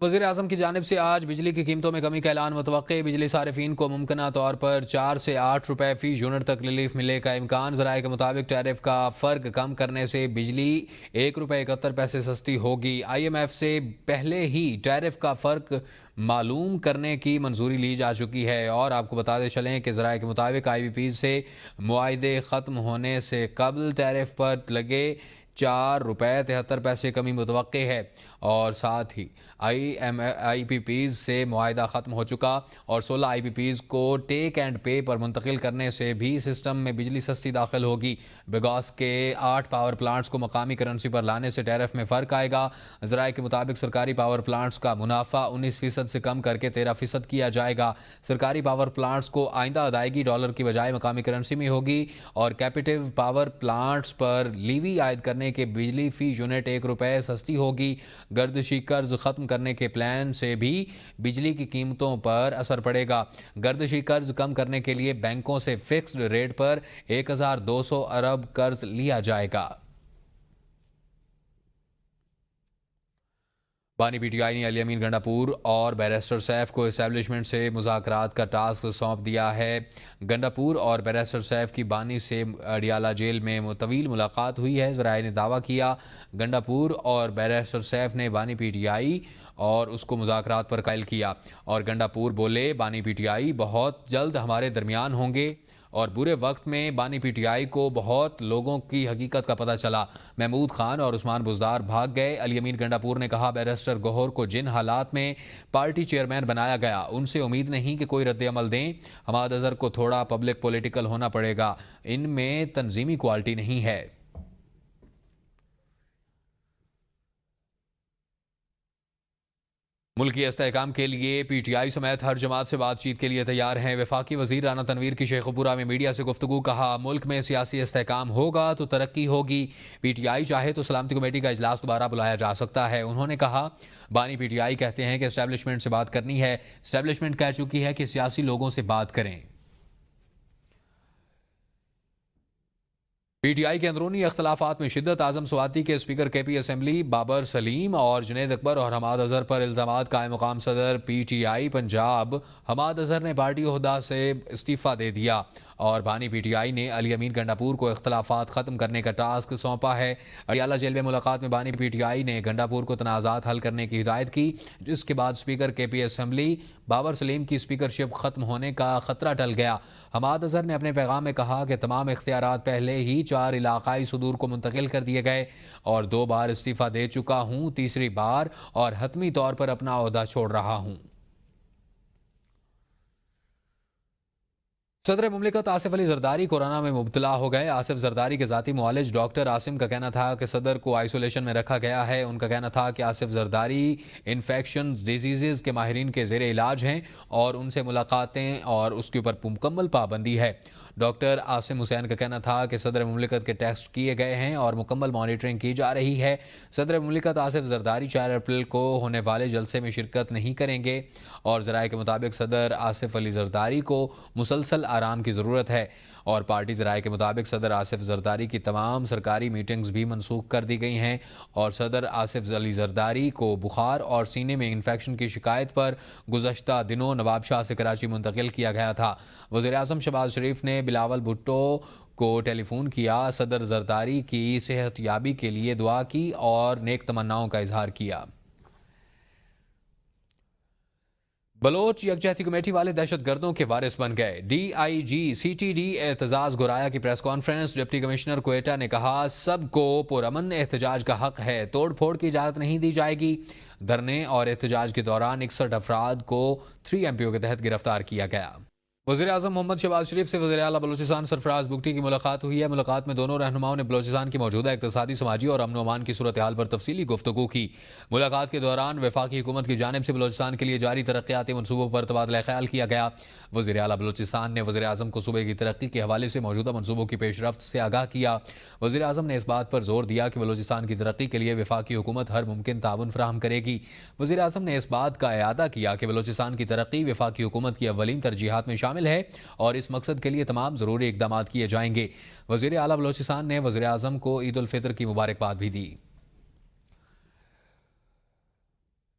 وزیر اعظم کی جانب سے آج بجلی کی قیمتوں میں کمی کا اعلان متوقع۔ بجلی صارفین کو ممکنہ طور پر 4 سے 8 روپے فی یونٹ تک ریلیف ملنے کا امکان۔ ذرائع کے مطابق ٹیرف کا فرق کم کرنے سے بجلی 1 روپے 71 پیسے سستی ہوگی۔ آئی ایم ایف سے پہلے ہی ٹیرف کا فرق معلوم کرنے کی منظوری لی جا چکی ہے، اور آپ کو بتاتے چلیں کہ ذرائع کے مطابق آئی بی پیز سے معاہدے ختم ہونے سے قبل ٹیرف پر لگے 4 روپے 73 پیسے کمی متوقع ہے، اور ساتھ ہی آئی پی پیز سے معاہدہ ختم ہو چکا اور 16 آئی پی پیز کو ٹیک اینڈ پے پر منتقل کرنے سے بھی سسٹم میں بجلی سستی داخل ہوگی۔ بگاس کے 8 پاور پلانٹس کو مقامی کرنسی پر لانے سے ٹیرف میں فرق آئے گا۔ ذرائع کے مطابق سرکاری پاور پلانٹس کا منافع 19% سے کم کر کے 13% کیا جائے گا۔ سرکاری پاور پلانٹس کو آئندہ ادائیگی ڈالر کی بجائے مقامی کرنسی میں ہوگی، اور کیپٹیو پاور پلانٹس پر لیوی عائد کرنے کے بجلی فی یونٹ 1 روپے سستی ہوگی۔ گردشی قرض ختم کرنے کے پلان سے بھی بجلی کی قیمتوں پر اثر پڑے گا۔ گردشی قرض کم کرنے کے لیے بینکوں سے فکسڈ ریٹ پر 1200 ارب قرض لیا جائے گا۔ بانی پی ٹی آئی نے علی امین گنڈاپور اور بیرسٹر سیف کو اسٹیبلشمنٹ سے مذاکرات کا ٹاسک سونپ دیا ہے۔ گنڈاپور اور بیرسٹر سیف کی بانی سے اڈیالہ جیل میں طویل ملاقات ہوئی ہے۔ ذرائع نے دعویٰ کیا گنڈاپور اور بیرسٹر سیف نے بانی پی ٹی آئی اور اس کو مذاکرات پر قائل کیا، اور گنڈاپور بولے بانی پی ٹی آئی بہت جلد ہمارے درمیان ہوں گے، اور برے وقت میں بانی پی ٹی آئی کو بہت لوگوں کی حقیقت کا پتہ چلا۔ محمود خان اور عثمان بزدار بھاگ گئے۔ علی امین گنڈاپور نے کہا بیرسٹر گوہر کو جن حالات میں پارٹی چیئرمین بنایا گیا ان سے امید نہیں کہ کوئی رد عمل دیں۔ حماد اظہر کو تھوڑا پبلک پولیٹیکل ہونا پڑے گا، ان میں تنظیمی کوالٹی نہیں ہے۔ ملکی استحکام کے لیے پی ٹی آئی سمیت ہر جماعت سے بات چیت کے لیے تیار ہیں۔ وفاقی وزیر رانا تنویر کی شیخ پورہ میں میڈیا سے گفتگو، کہا ملک میں سیاسی استحکام ہوگا تو ترقی ہوگی، پی ٹی آئی چاہے تو سلامتی کمیٹی کا اجلاس دوبارہ بلایا جا سکتا ہے۔ انہوں نے کہا بانی پی ٹی آئی کہتے ہیں کہ اسٹیبلشمنٹ سے بات کرنی ہے، اسٹیبلشمنٹ کہہ چکی ہے کہ سیاسی لوگوں سے بات کریں۔ پی ٹی آئی کے اندرونی اختلافات میں شدت، اعظم سواتی کے اسپیکر کے پی اسمبلی بابر سلیم اور جنید اکبر اور حماد اظہر پر الزامات، قائم مقام صدر P T I Punjab Hammad Azhar نے پارٹی عہدہ سے استعفیٰ دے دیا، اور بانی پی ٹی آئی نے علی امین گنڈاپور کو اختلافات ختم کرنے کا ٹاسک سونپا ہے۔ اڈیالہ جیل میں ملاقات میں بانی پی ٹی آئی نے گنڈاپور کو تنازعات حل کرنے کی ہدایت کی، جس کے بعد اسپیکر کے پی اسمبلی بابر سلیم کی اسپیکرشپ ختم ہونے کا خطرہ ٹل گیا۔ حماد اظہر نے اپنے پیغام میں کہا کہ تمام اختیارات پہلے ہی 4 علاقائی صدور کو منتقل کر دیے گئے، اور 2 بار استعفیٰ دے چکا ہوں، تیسری بار اور حتمی طور پر اپنا عہدہ چھوڑ رہا ہوں۔ صدر مملکت آصف علی زرداری کورونا میں مبتلا ہو گئے۔ آصف زرداری کے ذاتی معالج ڈاکٹر عاصم کا کہنا تھا کہ صدر کو آئسولیشن میں رکھا گیا ہے۔ ان کا کہنا تھا کہ آصف زرداری انفیکشن ڈیزیزز کے ماہرین کے زیر علاج ہیں، اور ان سے ملاقاتیں اور اس کے اوپر مکمل پابندی ہے۔ ڈاکٹر عاصم حسین کا کہنا تھا کہ صدر مملکت کے ٹیسٹ کیے گئے ہیں اور مکمل مانیٹرنگ کی جا رہی ہے۔ صدر مملکت آصف زرداری 4 اپریل کو ہونے والے جلسے میں شرکت نہیں کریں گے، اور ذرائع کے مطابق صدر آصف علی زرداری کو مسلسل آرام کی ضرورت ہے، اور پارٹی ذرائع کے مطابق صدر آصف زرداری کی تمام سرکاری میٹنگز بھی منسوخ کر دی گئی ہیں، اور صدر آصف علی زرداری کو بخار اور سینے میں انفیکشن کی شکایت پر گزشتہ دنوں نواب شاہ سے کراچی منتقل کیا گیا تھا۔ وزیر اعظم شہباز شریف نے بلاول بھٹو کو ٹیلی فون کیا، صدر زرداری کی صحت یابی کے لیے دعا کی اور نیک تمناؤں کا اظہار کیا۔ بلوچ یکجہتی کمیٹی والے دہشت گردوں کے وارث بن گئے۔ D I G C T D Aitzaz Goraya کی press conference. Deputy commissioner Quetta نے کہا سب کو پرامن احتجاج کا حق ہے، توڑ پھوڑ کی اجازت نہیں دی جائے گی۔ دھرنے اور احتجاج کے دوران 61 افراد کو 3 MPO کے تحت گرفتار کیا گیا۔ وزیر اعظم محمد شہباز شریف سے وزیر اعلیٰ بلوچستان سرفراز بگٹی کی ملاقات ہوئی ہے۔ ملاقات میں دونوں رہنماؤں نے بلوچستان کی موجودہ اقتصادی، سماجی اور امن و امان کی صورتحال پر تفصیلی گفتگو کی۔ ملاقات کے دوران وفاقی حکومت کی جانب سے بلوچستان کے لیے جاری ترقیاتی منصوبوں پر تبادلہ خیال کیا گیا۔ وزیر اعلیٰ بلوچستان نے وزیر اعظم کو صوبے کی ترقی کے حوالے سے موجودہ منصوبوں کی پیش رفت سے آگاہ کیا۔ وزیر اعظم نے اس بات پر زور دیا کہ بلوچستان کی ترقی کے لیے وفاقی حکومت ہر ممکن تعاون فراہم کرے گی۔ وزیر اعظم نے اس بات کا اعادہ کیا کہ بلوچستان کی ترقی وفاقی حکومت کی اولین ترجیحات میں شامل ہے، اور اس مقصد کے لیے تمام ضروری اقدامات کیے جائیں گے۔ وزیر اعلیٰ بلوچستان نے وزیر اعظم کو عید الفطر کی مبارکباد بھی دی۔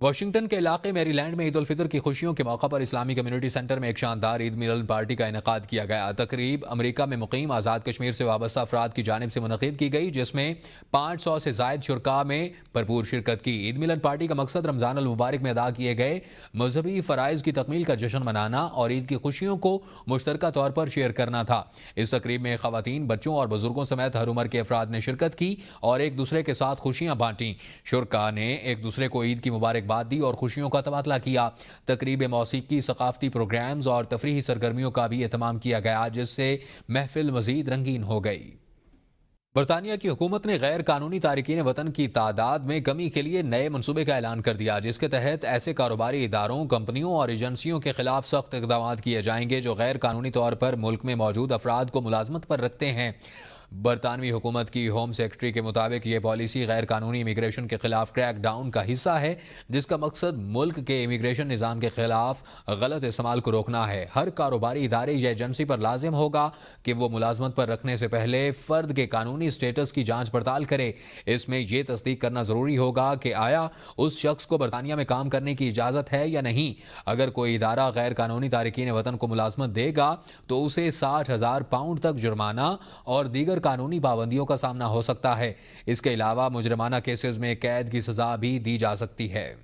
واشنگٹن کے علاقے میری لینڈ میں عید الفطر کی خوشیوں کے موقع پر اسلامی کمیونٹی سینٹر میں ایک شاندار عید ملن پارٹی کا انعقاد کیا گیا۔ تقریب امریکہ میں مقیم آزاد کشمیر سے وابستہ افراد کی جانب سے منعقد کی گئی، جس میں 500 سے زائد شرکاء میں بھرپور شرکت کی۔ عید ملن پارٹی کا مقصد رمضان المبارک میں ادا کیے گئے مذہبی فرائض کی تکمیل کا جشن منانا اور عید کی خوشیوں کو مشترکہ طور پر شیئر کرنا تھا۔ اس تقریب میں خواتین، بچوں اور بزرگوں سمیت ہر عمر کے افراد نے شرکت کی اور ایک دوسرے کے ساتھ خوشیاں بانٹیں۔ شرکاء نے ایک دوسرے کو عید کی مبارکباد دی اور خوشیوں کا تبادلہ کیا۔ تقریب موسیقی، ثقافتی پروگرامز اور تفریحی سرگرمیوں کا بھی اہتمام کیا گیا، جس سے محفل مزید رنگین ہو گئی۔ برطانیہ کی حکومت نے غیر قانونی تارکین وطن کی تعداد میں کمی کے لیے نئے منصوبے کا اعلان کر دیا، جس کے تحت ایسے کاروباری اداروں، کمپنیوں اور ایجنسیوں کے خلاف سخت اقدامات کیے جائیں گے جو غیر قانونی طور پر ملک میں موجود افراد کو ملازمت پر رکھتے ہیں۔ برطانوی حکومت کی ہوم سیکرٹری کے مطابق یہ پالیسی غیر قانونی امیگریشن کے خلاف کریک ڈاؤن کا حصہ ہے، جس کا مقصد ملک کے امیگریشن نظام کے خلاف غلط استعمال کو روکنا ہے۔ ہر کاروباری ادارے یا ایجنسی پر لازم ہوگا کہ وہ ملازمت پر رکھنے سے پہلے فرد کے قانونی سٹیٹس کی جانچ پڑتال کرے۔ اس میں یہ تصدیق کرنا ضروری ہوگا کہ آیا اس شخص کو برطانیہ میں کام کرنے کی اجازت ہے یا نہیں۔ اگر کوئی ادارہ غیر قانونی تارکین وطن کو ملازمت دے گا تو اسے 60,000 پاؤنڈ تک جرمانہ اور دیگر قانونی پابندیوں کا سامنا ہو سکتا ہے۔ اس کے علاوہ مجرمانہ کیسز میں قید کی سزا بھی دی جا سکتی ہے۔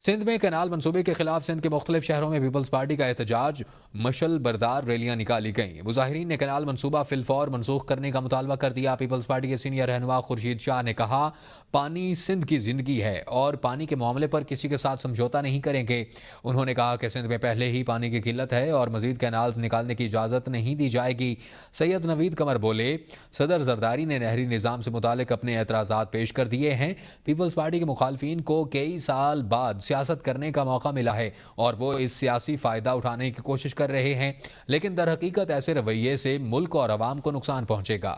سندھ میں کینال منصوبے کے خلاف سندھ کے مختلف شہروں میں پیپلز پارٹی کا احتجاج، مشل بردار ریلیاں نکالی گئیں۔ مظاہرین نے کینال منصوبہ فی الفور منسوخ کرنے کا مطالبہ کر دیا۔ پیپلز پارٹی کے سینئر رہنما خورشید شاہ نے کہا، پانی سندھ کی زندگی ہے اور پانی کے معاملے پر کسی کے ساتھ سمجھوتا نہیں کریں گے۔ انہوں نے کہا کہ سندھ میں پہلے ہی پانی کی قلت ہے اور مزید کینالز نکالنے کی اجازت نہیں دی جائے گی۔ سید نوید قمر بولے، صدر زرداری نے نہری نظام سے متعلق اپنے اعتراضات پیش کر دیے ہیں۔ پیپلز پارٹی کے مخالفین کو کئی سال بعد سیاست کرنے کا موقع ملا ہے اور وہ اس سیاسی فائدہ اٹھانے کی کوشش کر رہے ہیں، لیکن در حقیقت ایسے رویے سے ملک اور عوام کو نقصان پہنچے گا۔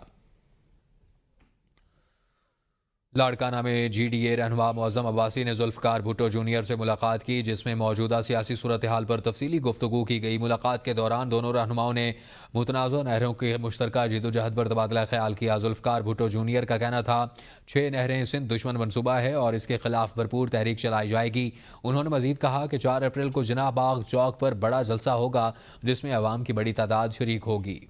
لاڑکانہ میں جی ڈی اے رہنما معظم عباسی نے ذوالفقار بھٹو جونیئر سے ملاقات کی، جس میں موجودہ سیاسی صورتحال پر تفصیلی گفتگو کی گئی۔ ملاقات کے دوران دونوں رہنماؤں نے متنازع نہروں کی مشترکہ جدوجہد پر تبادلہ خیال کیا۔ ذوالفقار بھٹو جونیئر کا کہنا تھا، 6 نہریں سندھ دشمن منصوبہ ہے اور اس کے خلاف بھرپور تحریک چلائی جائے گی۔ انہوں نے مزید کہا کہ 4 اپریل کو جناح باغ چوک پر بڑا جلسہ ہوگا، جس میں عوام کی بڑی تعداد شریک ہوگی۔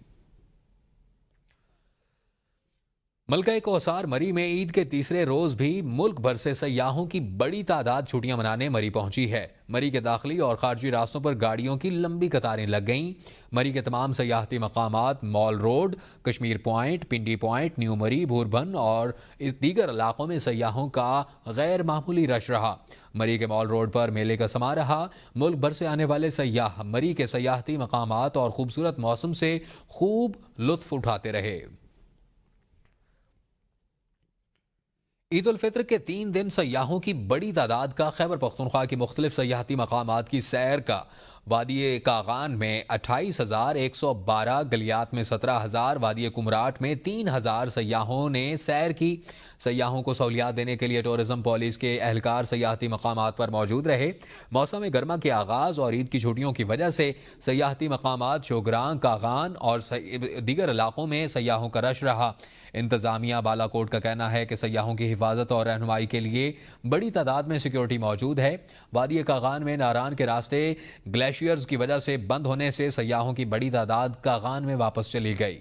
ملکہ کوثر مری میں عید کے تیسرے روز بھی ملک بھر سے سیاحوں کی بڑی تعداد چھٹیاں منانے مری پہنچی ہے۔ مری کے داخلی اور خارجی راستوں پر گاڑیوں کی لمبی قطاریں لگ گئیں۔ مری کے تمام سیاحتی مقامات، Mall Road, Kashmir Point, Pindi Point, New Murree, Bhurban اور دیگر علاقوں میں سیاحوں کا غیر معمولی رش رہا۔ مری کے مال روڈ پر میلے کا سما رہا۔ ملک بھر سے آنے والے سیاح مری کے سیاحتی مقامات اور خوبصورت موسم سے خوب لطف اٹھاتے رہے۔ عید الفطر کے 3 دن سیاحوں کی بڑی تعداد کا خیبر پختونخوا کی مختلف سیاحتی مقامات کی سیر کا وادی کاغان میں 28,112، گلیات میں 17,000، وادی کمراٹ میں 3,000 سیاحوں نے سیر کی۔ سیاحوں کو سہولیات دینے کے لیے ٹورزم پالیس کے اہلکار سیاحتی مقامات پر موجود رہے۔ موسم گرما کے آغاز اور عید کی چھٹیوں کی وجہ سے سیاحتی مقامات شوگران، کاغان اور دیگر علاقوں میں سیاحوں کا رش رہا۔ انتظامیہ بالا کوٹ کا کہنا ہے کہ سیاحوں کی حفاظت اور رہنمائی کے لیے بڑی تعداد میں سیکیورٹی موجود ہے۔ وادی کاغان میں ناران کے راستے گلیشیئرز کی وجہ سے بند ہونے سے سیاحوں کی بڑی تعداد کاغان میں واپس چلی گئی۔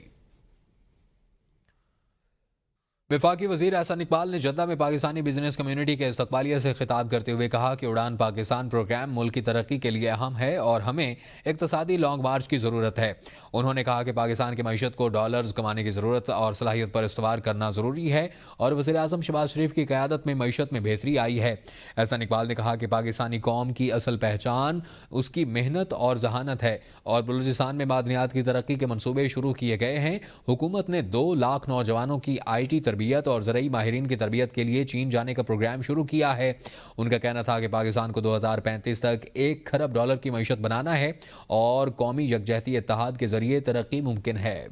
وفاقی وزیر احسن اقبال نے جدہ میں پاکستانی بزنس کمیونٹی کے استقبالیہ سے خطاب کرتے ہوئے کہا کہ اڑان پاکستان پروگرام ملک کی ترقی کے لیے اہم ہے اور ہمیں اقتصادی لانگ مارچ کی ضرورت ہے۔ انہوں نے کہا کہ پاکستان کی معیشت کو ڈالرز کمانے کی ضرورت اور صلاحیت پر استوار کرنا ضروری ہے اور وزیر اعظم شہباز شریف کی قیادت میں معیشت میں بہتری آئی ہے۔ احسن اقبال نے کہا کہ پاکستانی قوم کی اصل پہچان اس کی محنت اور ذہانت ہے اور بلوچستان میں معدنیات کی ترقی کے منصوبے شروع کیے گئے ہیں۔ حکومت نے 2 لاکھ نوجوانوں کی آئی ٹی تربیت اور زرعی ماہرین کی تربیت کے لیے چین جانے کا پروگرام شروع کیا ہے۔ ان کا کہنا تھا کہ پاکستان کو 2035 تک $1 کھرب کی معیشت بنانا ہے اور قومی یکجہتی اتحاد کے ذریعے ترقی ممکن ہے۔